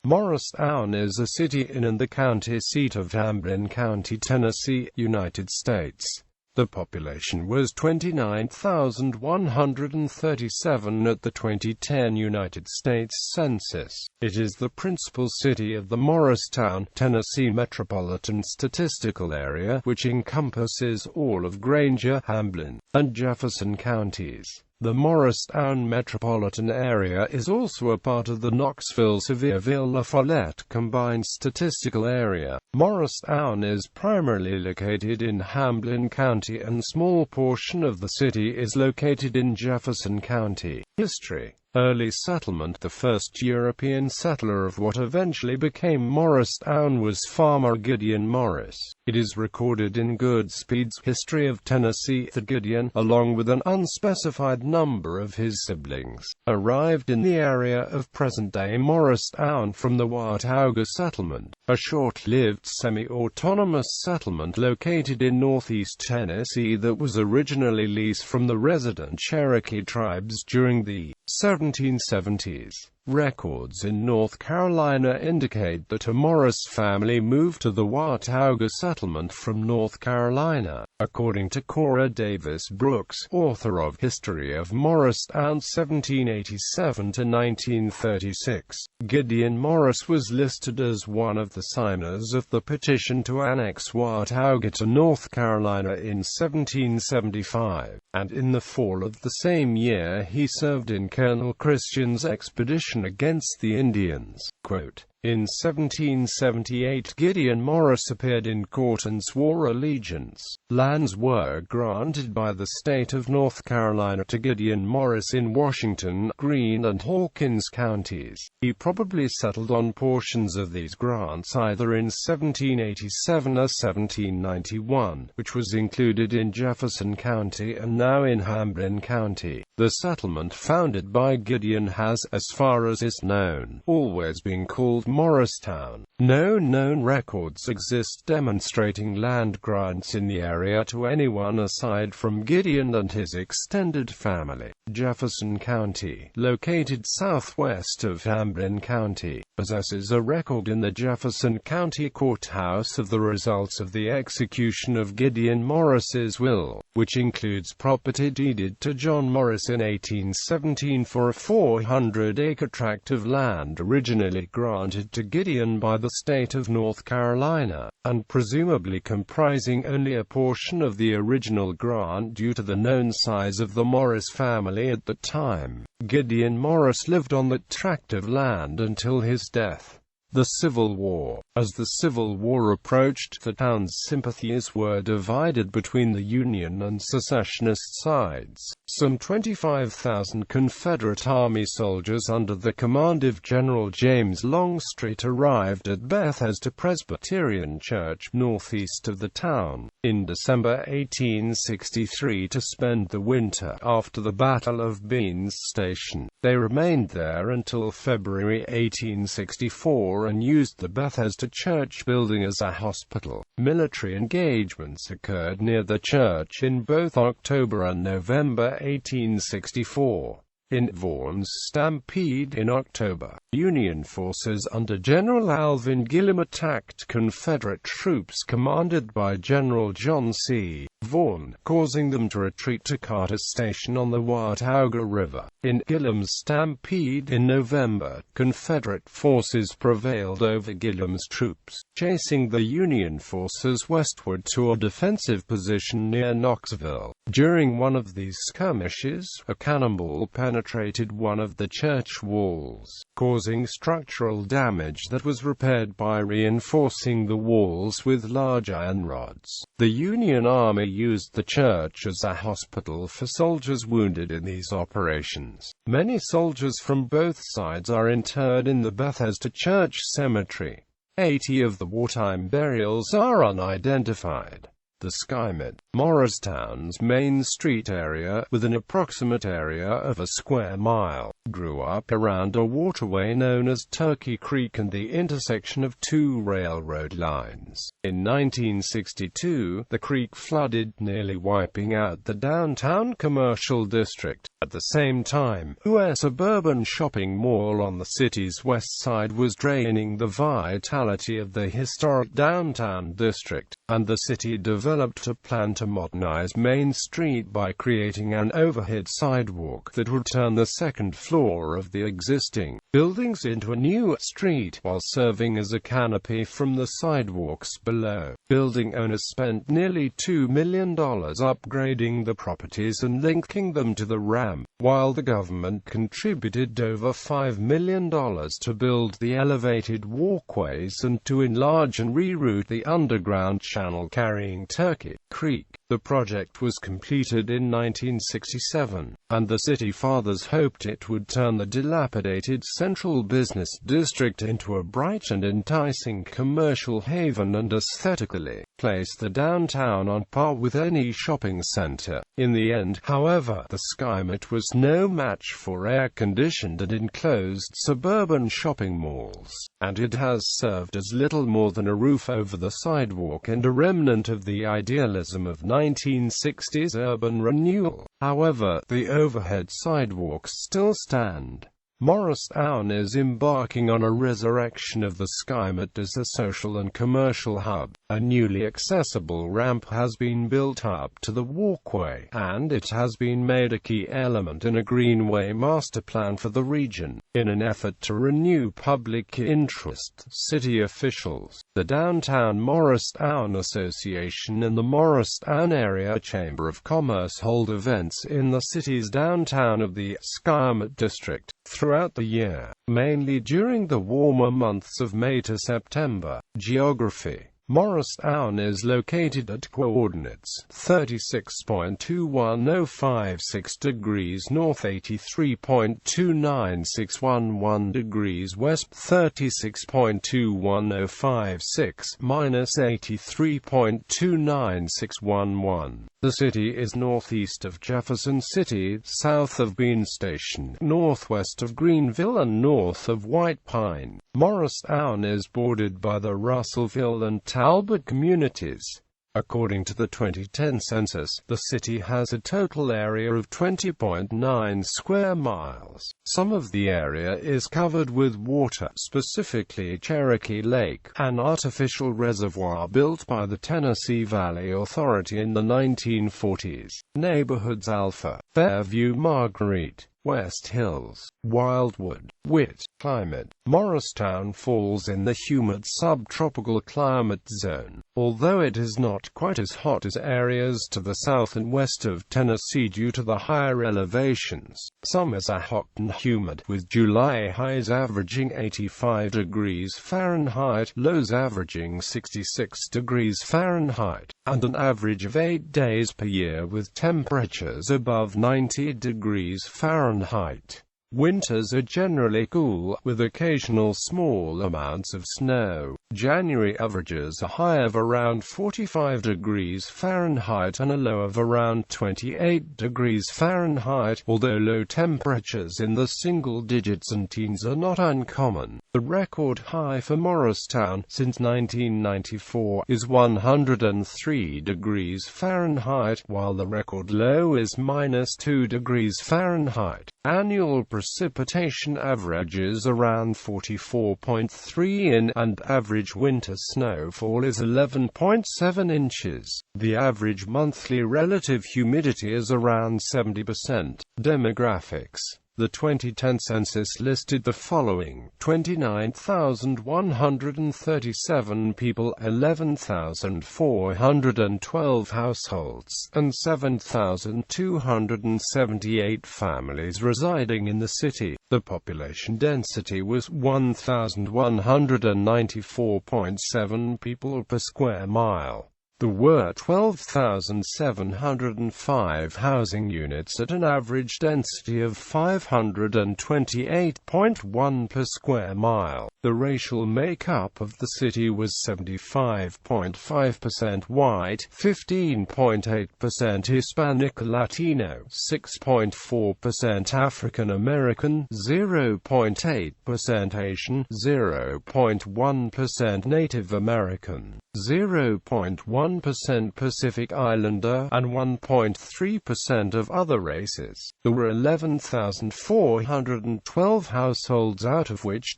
Morristown is a city in and the county seat of Hamblen County, Tennessee, United States. The population was 29,137 at the 2010 United States Census. It is the principal city of the Morristown, Tennessee Metropolitan Statistical Area, which encompasses all of Grainger, Hamblen, and Jefferson counties. The Morristown metropolitan area is also a part of the Knoxville-Sevierville-La Follette combined statistical area. Morristown is primarily located in Hamblen County and a small portion of the city is located in Jefferson County. History. Early settlement. The first European settler of what eventually became Morristown was Farmer Gideon Morris. It is recorded in Goodspeed's History of Tennessee that Gideon, along with an unspecified number of his siblings, arrived in the area of present-day Morristown from the Watauga settlement, a short-lived semi-autonomous settlement located in northeast Tennessee that was originally leased from the resident Cherokee tribes during the 1770s. Records in North Carolina indicate that a Morris family moved to the Watauga settlement from North Carolina, according to Cora Davis Brooks, author of History of Morristown 1787 to 1936. Gideon Morris was listed as one of the signers of the petition to annex Watauga to North Carolina in 1775, and in the fall of the same year he served in Colonel Christian's expedition against the Indians. Quote, in 1778 Gideon Morris appeared in court and swore allegiance. Lands were granted by the state of North Carolina to Gideon Morris in Washington, Greene and Hawkins counties. He probably settled on portions of these grants either in 1787 or 1791, which was included in Jefferson County and now in Hamblen County. The settlement founded by Gideon has, as far as is known, always been called Morristown. No known records exist demonstrating land grants in the area to anyone aside from Gideon and his extended family. Jefferson County, located southwest of Hamblen County, possesses a record in the Jefferson County Courthouse of the results of the execution of Gideon Morris's will, which includes property deeded to John Morris in 1817 for a 400-acre tract of land originally granted to Gideon by the state of North Carolina, and presumably comprising only a portion of the original grant due to the known size of the Morris family at the time. Gideon Morris lived on that tract of land until his death. The Civil War. As the Civil War approached, the town's sympathies were divided between the Union and secessionist sides. Some 25,000 Confederate Army soldiers under the command of General James Longstreet arrived at Bethesda Presbyterian Church, northeast of the town, in December 1863 to spend the winter. After the Battle of Beans Station, they remained there until February 1864 and used the Bethesda Church building as a hospital. Military engagements occurred near the church in both October and November 1864. In Vaughan's Stampede in October, Union forces under General Alvin Gillem attacked Confederate troops commanded by General John C. Vaughan, causing them to retreat to Carter Station on the Watauga River. In Gillem's Stampede in November, Confederate forces prevailed over Gillem's troops, chasing the Union forces westward to a defensive position near Knoxville. During one of these skirmishes, a cannonball penetrated one of the church walls, causing structural damage that was repaired by reinforcing the walls with large iron rods. The Union Army used the church as a hospital for soldiers wounded in these operations. Many soldiers from both sides are interred in the Bethesda Church Cemetery. 80 of the wartime burials are unidentified. The Skymid, Morristown's main street area, with an approximate area of a square mile, grew up around a waterway known as Turkey Creek and the intersection of two railroad lines. In 1962, the creek flooded, nearly wiping out the downtown commercial district. At the same time, a suburban shopping mall on the city's west side was draining the vitality of the historic downtown district, and the city developed a plan to modernize Main Street by creating an overhead sidewalk that would turn the second floor of the existing buildings into a new street, while serving as a canopy from the sidewalks below. Building owners spent nearly $2 million upgrading the properties and linking them to the ramp, while the government contributed over $5 million to build the elevated walkways and to enlarge and reroute the underground channel carrying Turkey Creek. The project was completed in 1967, and the city fathers hoped it would turn the dilapidated central business district into a bright and enticing commercial haven and aesthetically place the downtown on par with any shopping center. In the end, however, the SkyMet was no match for air-conditioned and enclosed suburban shopping malls, and it has served as little more than a roof over the sidewalk and a remnant of the idealism of 1960s urban renewal. However, the overhead sidewalks still stand. Morristown is embarking on a resurrection of the SkyMet as a social and commercial hub. A newly accessible ramp has been built up to the walkway, and it has been made a key element in a greenway master plan for the region. In an effort to renew public interest, city officials, the Downtown Morristown Association and the Morristown Area Chamber of Commerce hold events in the city's downtown of the SkyMet district throughout the year, mainly during the warmer months of May to September. Geography. Morristown is located at coordinates 36.21056 degrees north, 83.29611 degrees west, 36.21056 minus 83.29611. The city is northeast of Jefferson City, south of Bean Station, northwest of Greenville and north of White Pine. Morristown is bordered by the Russellville and Talbot communities. According to the 2010 census, the city has a total area of 20.9 square miles. Some of the area is covered with water, specifically Cherokee Lake, an artificial reservoir built by the Tennessee Valley Authority in the 1940s. Neighborhoods: Alpha, Fairview, Marguerite, West Hills, Wildwood, Witt. Climate. Morristown falls in the humid subtropical climate zone. Although it is not quite as hot as areas to the south and west of Tennessee due to the higher elevations, summers are hot and humid, with July highs averaging 85 degrees Fahrenheit, lows averaging 66 degrees Fahrenheit, and an average of 8 days per year with temperatures above 90 degrees Fahrenheit. Winters are generally cool, with occasional small amounts of snow. January averages a high of around 45 degrees Fahrenheit and a low of around 28 degrees Fahrenheit, although low temperatures in the single digits and teens are not uncommon. The record high for Morristown since 1994 is 103 degrees Fahrenheit, while the record low is -2 degrees Fahrenheit. Annual precipitation averages around 44.3 in, and average winter snowfall is 11.7 inches. The average monthly relative humidity is around 70%. Demographics. The 2010 census listed the following: 29,137 people, 11,412 households, and 7,278 families residing in the city. The population density was 1,194.7 people per square mile. There were 12,705 housing units at an average density of 528.1 per square mile. The racial makeup of the city was 75.5% white, 15.8% Hispanic Latino, 6.4% African American, 0.8% Asian, 0.1% Native American, 0.1% Pacific Islander, and 1.3% of other races. There were 11,412 households, out of which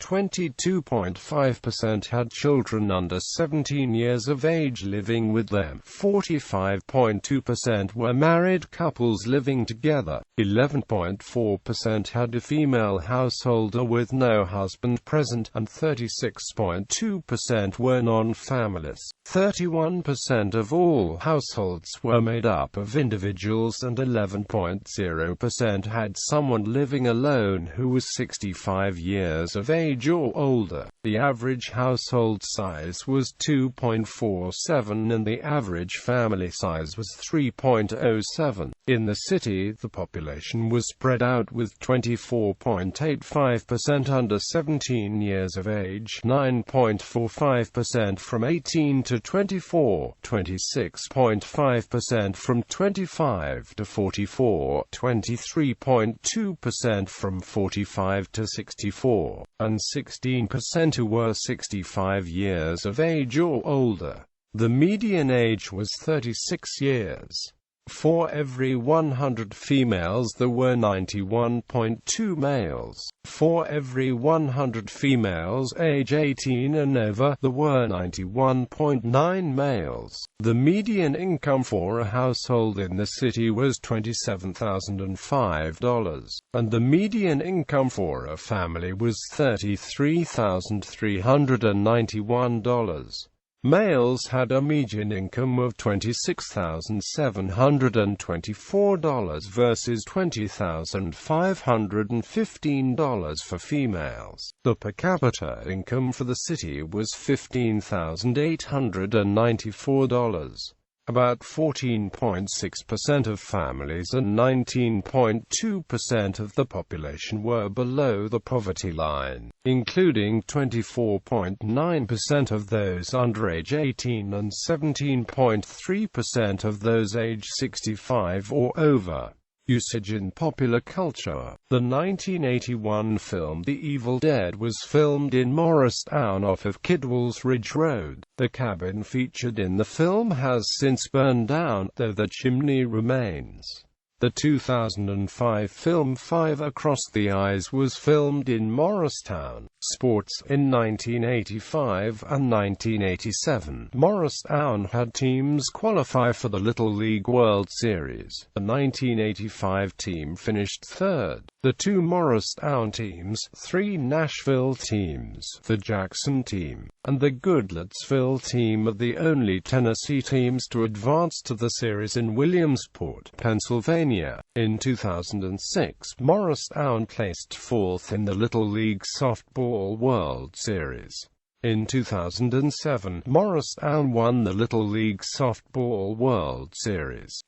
22.5% had children under 17 years of age living with them. 45.2% were married couples living together. 11.4% had a female householder with no husband present, and 36.2% were non-families. 31% of all households were made up of individuals, and 11.0% had someone living alone who was 65 years of age or older. The average household size was 2.47 and the average family size was 3.07. In the city, the population was spread out with 24.85% under 17 years of age, 9.45% from 18 to 24, 26.5% from 25 to 44, 23.2% from 45 to 64, and 16% who were 65 years of age or older. The median age was 36 years. For every 100 females there were 91.2 males. For every 100 females age 18 and over, there were 91.9 males. The median income for a household in the city was $27,005, and the median income for a family was $33,391. Males had a median income of $26,724 versus $20,515 for females. The per capita income for the city was $15,894. About 14.6% of families and 19.2% of the population were below the poverty line, including 24.9% of those under age 18 and 17.3% of those age 65 or over. Usage in popular culture. The 1981 film The Evil Dead was filmed in Morristown off of Kidwell's Ridge Road. The cabin featured in the film has since burned down, though the chimney remains. The 2005 film Five Across the Eyes was filmed in Morristown. Sports. In 1985 and 1987, Morristown had teams qualify for the Little League World Series. The 1985 team finished third. The two Morristown teams, three Nashville teams, the Jackson team, and the Goodlettsville team are the only Tennessee teams to advance to the series in Williamsport, Pennsylvania. In 2006, Morristown placed fourth in the Little League Softball World Series. In 2007, Morristown won the Little League Softball World Series.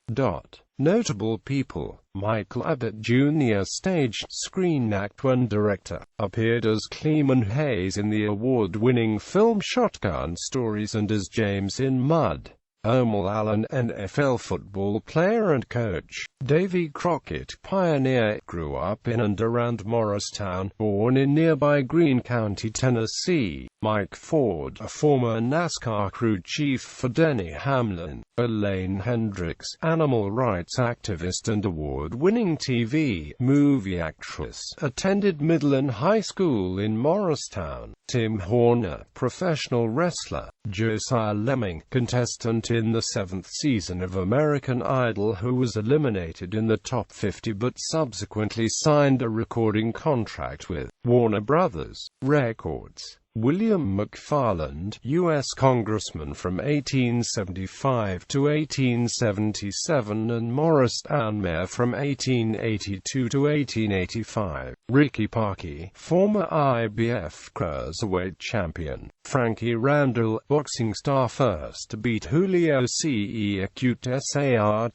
Notable people. Michael Abbott Jr., stage, screen actor and director, appeared as Cleman Hayes in the award-winning film Shotgun Stories and as James in Mud. Omar Allen, NFL football player and coach. Davy Crockett, pioneer, grew up in and around Morristown, born in nearby Greene County, Tennessee. Mike Ford, a former NASCAR crew chief for Denny Hamlin. Elaine Hendricks, animal rights activist and award-winning TV, movie actress, attended Midland High School in Morristown. Tim Horner, professional wrestler. Josiah Lemming, contestant in the 7th season of American Idol who was eliminated in the top 50 but subsequently signed a recording contract with Warner Brothers Records. William McFarland, U.S. Congressman from 1875 to 1877 and Morristown Mayor from 1882 to 1885. Ricky Parkey, former IBF Cruiserweight champion. Frankie Randall, boxing star first to beat Julio Cesar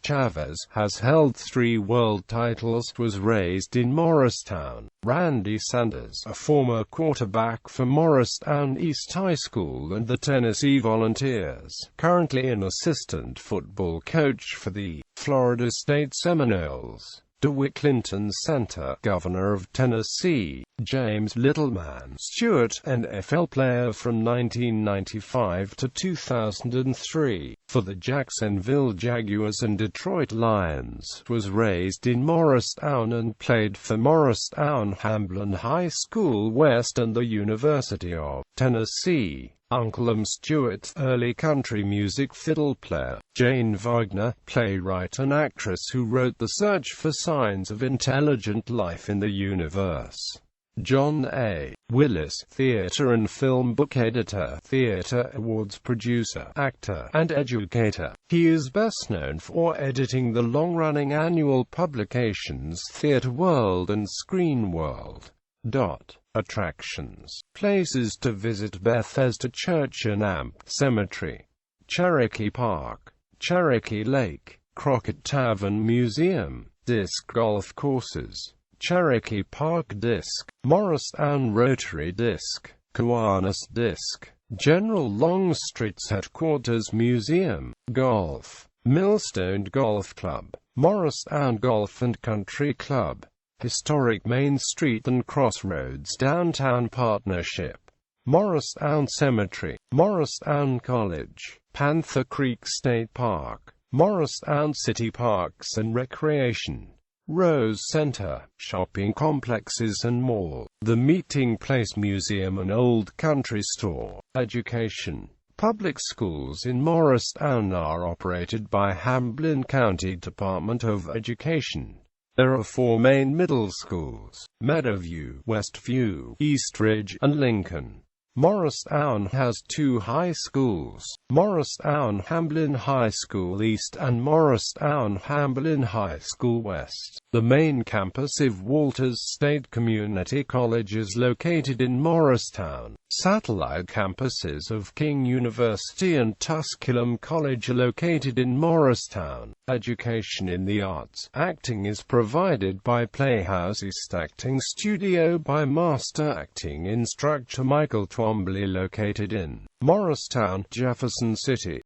Chavez, has held 3 world titles, was raised in Morristown. Randy Sanders, a former quarterback for Morristown East High School and the Tennessee Volunteers, currently an assistant football coach for the Florida State Seminoles. DeWitt Clinton Center, Governor of Tennessee, James Littleman Stewart, NFL player from 1995 to 2003, for the Jacksonville Jaguars and Detroit Lions, was raised in Morristown and played for Morristown Hamblen High School West and the University of Tennessee. Uncle Stewart, early country music fiddle player. Jane Wagner, playwright and actress who wrote The Search for Signs of Intelligent Life in the Universe. John A. Willis, theater and film book editor, theater awards producer, actor, and educator. He is best known for editing the long-running annual publications Theater World and Screen World. Attractions. Places to visit: Bethesda Church and Amp Cemetery, Cherokee Park, Cherokee Lake, Crockett Tavern Museum, Disc Golf Courses, Cherokee Park Disc, Morristown Rotary Disc, Kiwanis Disc, General Longstreet's Headquarters Museum, Golf, Millstone Golf Club, Morristown Golf and Country Club, Historic Main Street and Crossroads Downtown Partnership, Morristown Cemetery, Morristown College, Panther Creek State Park, Morristown City Parks and Recreation, Rose Center, shopping complexes and mall, the Meeting Place Museum and Old Country Store. Education. Public schools in Morristown are operated by Hamblen County Department of Education. There are 4 main middle schools: Meadowview, Westview, Eastridge, and Lincoln. Morristown has 2 high schools: Morristown Hamblen High School East and Morristown Hamblen High School West. The main campus of Walters State Community College is located in Morristown. Satellite campuses of King University and Tusculum College are located in Morristown. Education in the arts. Acting is provided by Playhouse East Acting Studio by Master Acting Instructor Michael Twombly, located in Morristown, Jefferson City.